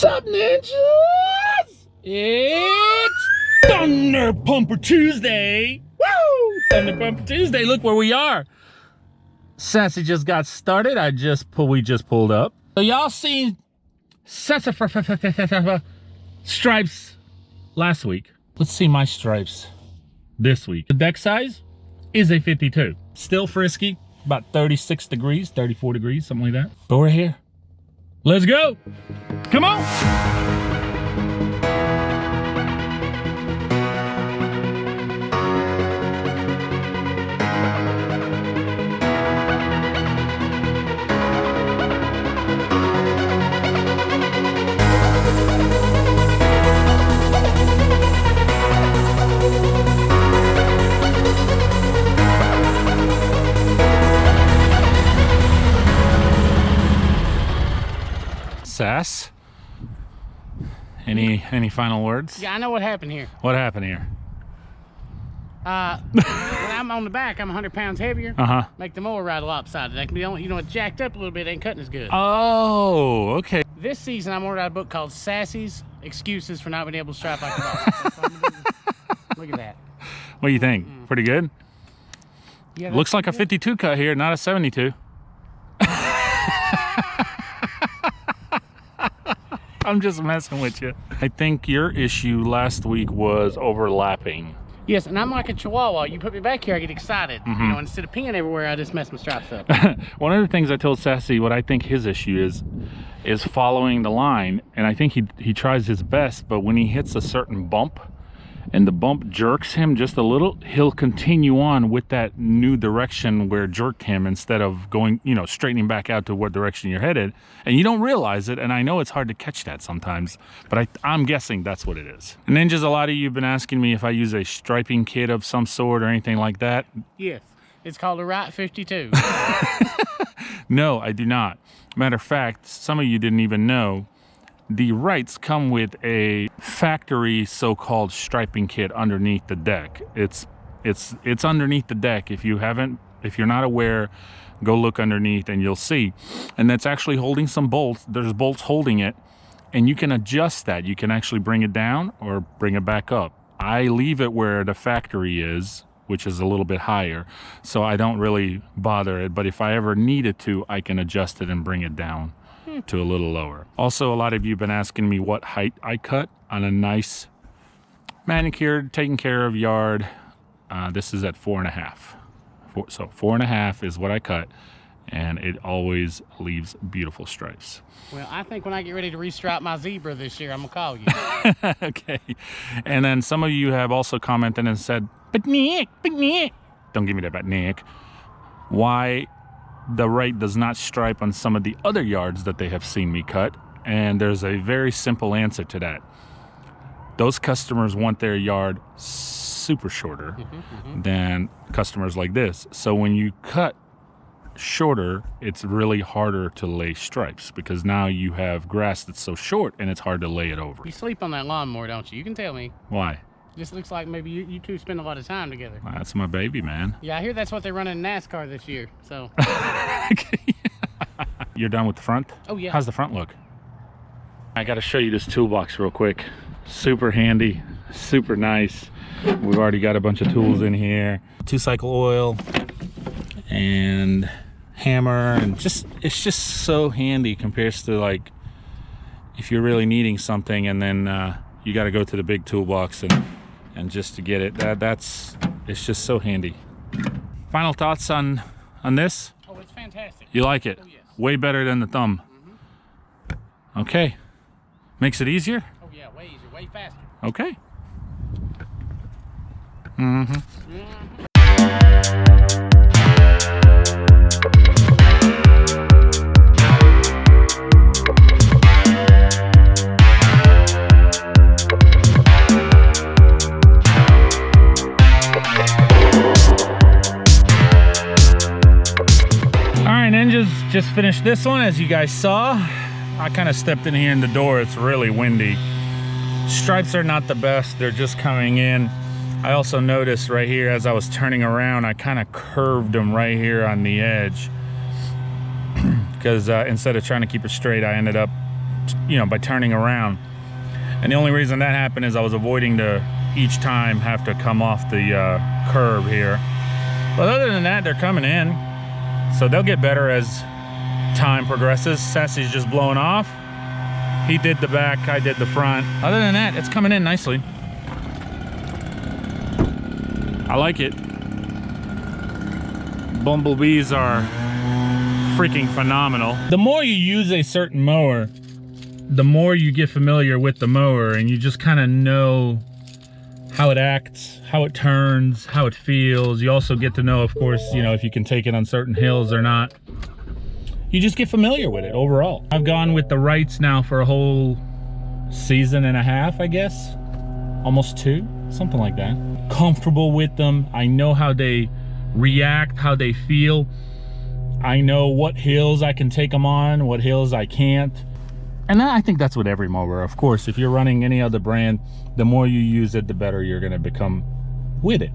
What's up, ninjas? It's Thunder Pumper Tuesday. Woo! Thunder Pumper Tuesday. Look where we are. Sassy just got started. We just pulled up. So y'all seen stripes last week. Let's see my stripes this week. The deck size is a 52. Still frisky, about 36 degrees, 34 degrees, something like that. But we're here. Let's go. Come on. Sass, any final words? Yeah, I know what happened here. What happened here? When I'm on the back, I'm 100 pounds heavier. Make the mower ride lopsided. That can be, you know, it's jacked up a little bit, ain't cutting as good. Oh, okay. This season, I'm gonna write a book called Sassy's Excuses for Not Being Able to Strap Like a Boss. Look at that. What do you think? Pretty good? Yeah, looks like a 52 cut here, not a 72. I'm just messing with you. I think your issue last week was overlapping. Yes, and I'm like a chihuahua. You put me back here, I get excited. You know, instead of peeing everywhere, I just mess my stripes up. One of the things I told Sassy, what I think his issue is following the line, and I think he tries his best, but when he hits a certain bump, and the bump jerks him just a little, he'll continue on with that new direction where it jerked him instead of going, you know, straightening back out to what direction you're headed. And you don't realize it, and I know it's hard to catch that sometimes, but I'm guessing that's what it is. Ninjas, a lot of you have been asking me if I use a striping kit of some sort or anything like that. Yes, it's called a Right 52. No, I do not. Matter of fact, some of you didn't even know, the Wrights come with a factory so-called striping kit underneath the deck. It's underneath the deck. If you're not aware, go look underneath and you'll see. And that's actually holding some bolts. There's bolts holding it, and you can adjust that. You can actually bring it down or bring it back up. I leave it where the factory is, which is a little bit higher, so I don't really bother it. But if I ever needed to, I can adjust it and bring it down to a little lower. Also, a lot of you have been asking me what height I cut on a nice manicured, taken care of yard. This is at 4.5. So 4.5 is what I cut, and it always leaves beautiful stripes. Well, I think when I get ready to restripe my zebra this year, I'm gonna call you. Okay. And then some of you have also commented and said, but Nick, don't give me that, but Nick, why the Wright does not stripe on some of the other yards that they have seen me cut. And there's a very simple answer to that. Those customers want their yard super shorter than customers like this. So when you cut shorter, it's really harder to lay stripes because now you have grass that's so short and it's hard to lay it over. You sleep on that lawnmower, don't you? You can tell me. Why? Just looks like maybe you two spend a lot of time together. That's my baby, man. Yeah, I hear that's what they're running in NASCAR this year, so. You're done with the front? Oh, yeah. How's the front look? I got to show you this toolbox real quick. Super handy, super nice. We've already got a bunch of tools in here. 2-cycle oil and hammer, and it's just so handy compared to like if you're really needing something and then you got to go to the big toolbox and just to get it. It's just so handy. Final thoughts on this? Oh, it's fantastic. You like it? Oh, yes. Way better than the thumb. Okay. Makes it easier? Oh yeah, way easier, way faster. Okay. Just finished this one, as you guys saw. I kind of stepped in here in the door. It's really windy. Stripes are not the best. They're just coming in. I also noticed right here as I was turning around, I kind of curved them right here on the edge because instead of trying to keep it straight, I ended up you know, by turning around. And the only reason that happened is I was avoiding to each time have to come off the curb here. But other than that, they're coming in. So they'll get better as time progresses. Sassy's just blowing off. He did the back, I did the front. Other than that, it's coming in nicely. I like it. Bumblebees are freaking phenomenal. The more you use a certain mower, the more you get familiar with the mower, and you just kind of know how it acts, how it turns, how it feels. You also get to know, of course, you know, if you can take it on certain hills or not. You just get familiar with it overall. I've gone with the Wrights now for a whole season and a half, I guess. Almost 2, something like that. Comfortable with them. I know how they react, how they feel. I know what hills I can take them on, what hills I can't. And I think that's with every mower. Of course, if you're running any other brand, the more you use it, the better you're gonna become with it.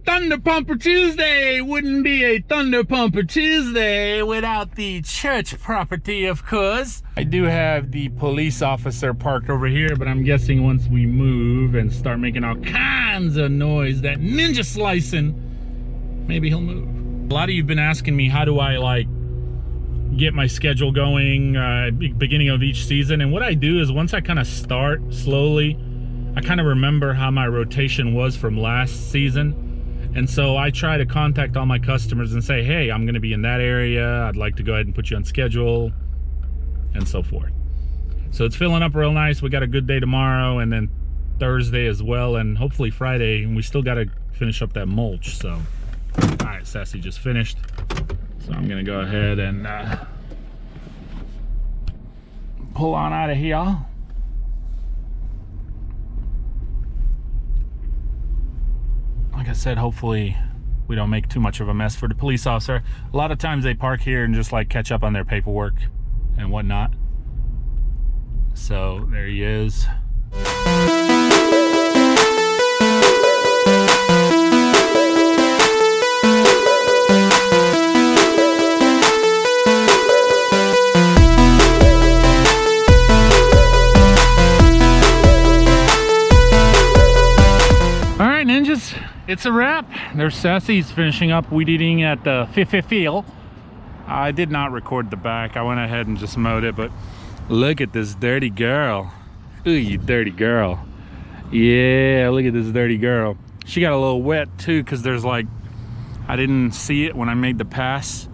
Thunder Pumper Tuesday wouldn't be a Thunder Pumper Tuesday without the church property, of course. I do have the police officer parked over here, but I'm guessing once we move and start making all kinds of noise, that ninja slicing, maybe he'll move. A lot of you've been asking me, how do I like get my schedule going beginning of each season? And what I do is once I kind of start slowly, I kind of remember how my rotation was from last season. And so I try to contact all my customers and say, hey, I'm gonna be in that area. I'd like to go ahead and put you on schedule, and so forth. So it's filling up real nice. We got a good day tomorrow, and then Thursday as well, and hopefully Friday. And we still gotta finish up that mulch, so. All right, Sassy just finished. So I'm gonna go ahead and pull on out of here. Like I said, hopefully we don't make too much of a mess for the police officer. A lot of times they park here and just like catch up on their paperwork and whatnot. So there he is. All right, ninjas. It's a wrap. There's Sassy's finishing up weed eating at the field. I did not record the back. I went ahead and just mowed it, but look at this dirty girl. Ooh, you dirty girl. Yeah, look at this dirty girl. She got a little wet too, because there's like, I didn't see it when I made the pass,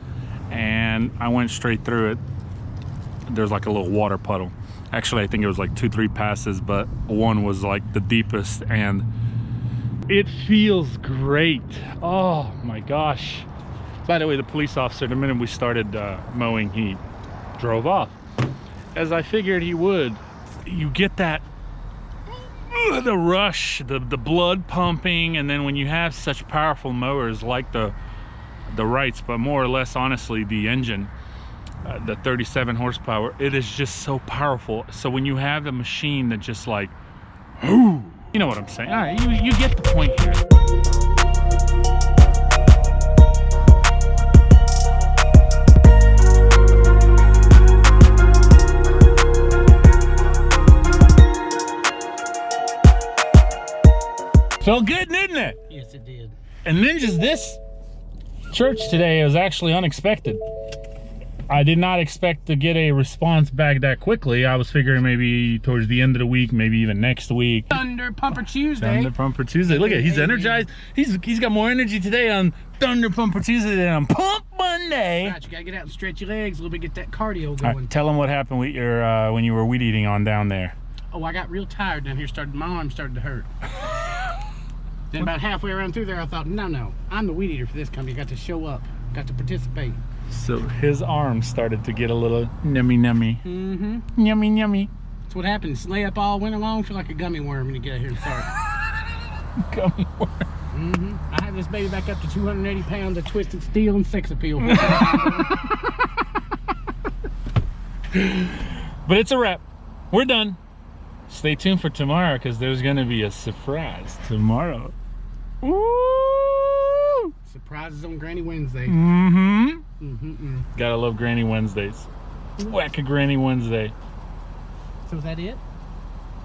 and I went straight through it. There's like a little water puddle. Actually, I think it was like 2-3 passes, but one was like the deepest, and it feels great. Oh my gosh. By the way, the police officer, the minute we started mowing, he drove off, as I figured he would. You get that, the rush, the blood pumping, and then when you have such powerful mowers like the Wrights, but more or less, honestly, the engine, the 37 horsepower, it is just so powerful. So when you have a machine that just like, whoo, you know what I'm saying. All right, you get the point here. Felt good, didn't it? Yes, it did. And ninjas, this church today was actually unexpected. I did not expect to get a response back that quickly. I was figuring maybe towards the end of the week, maybe even next week. Thunder Pumper Tuesday. Thunder Pumper Tuesday. Look at, he's energized. He's got more energy today on Thunder Pumper Tuesday than on Pump Monday. Right, you gotta get out and stretch your legs a little bit, get that cardio going. All right, tell them what happened with your when you were weed eating on down there. Oh, I got real tired down here. My arm started to hurt. Then about halfway around through there, I thought, no, I'm the weed eater for this company. Got to show up, got to participate. So his arm started to get a little nummy. Mm-hmm. Yummy. That's what happens. Lay up all winter long, feel like a gummy worm when you get out here and start. Gummy worm. I have this baby back up to 280 pounds of twisted steel and sex appeal. But it's a wrap. We're done. Stay tuned for tomorrow because there's going to be a surprise tomorrow. Ooh! Surprises on Granny Wednesday. Gotta love Granny Wednesdays. Whack a Granny Wednesday. So is that it?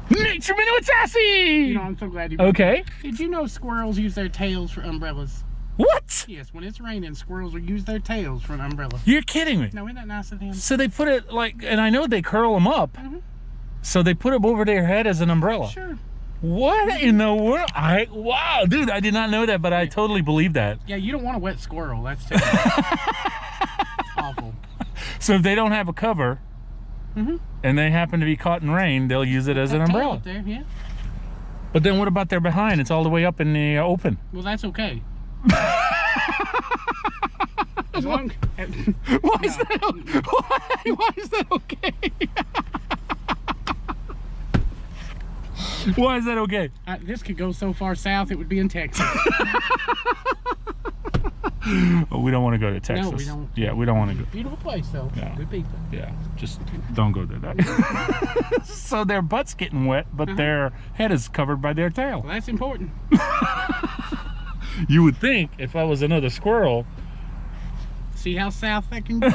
Nature Minute with Sassy! You know, I'm so glad you. Okay. Did you know squirrels use their tails for umbrellas? What? Yes, when it's raining, squirrels will use their tails for an umbrella. You're kidding me. No, isn't that nice of them? So they put it like, and I know they curl them up. So they put them over their head as an umbrella. Sure. What in the world? Wow, dude, I did not know that, but I totally believe that. Yeah, you don't want a wet squirrel. That's terrible. It's awful. So if they don't have a cover, and they happen to be caught in rain, they'll use it as an umbrella. Up there, yeah. But then what about their behind? It's all the way up in the open. Well, that's okay. As long Why is that? Why is that okay? Why is that okay? This could go so far south, it would be in Texas. Oh, we don't want to go to Texas. No, we don't. Yeah, we don't want to go. Beautiful place, though. Yeah. Good people. Yeah, just don't go there. So their butt's getting wet, but their head is covered by their tail. Well, that's important. You would think if I was another squirrel. See how south that can go?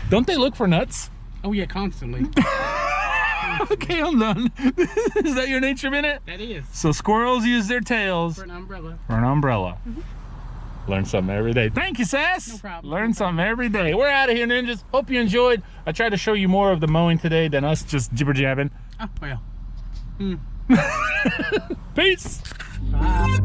Don't they look for nuts? Oh, yeah, constantly. Okay, I'm done. Is that your nature minute? That is. So squirrels use their tails For an umbrella. for an umbrella. Learn something every day. Thank you, Sass. No problem. Learn something every day. We're out of here, ninjas. Hope you enjoyed. I tried to show you more of the mowing today than us just jibber jabbing. Oh, well. Peace. Bye.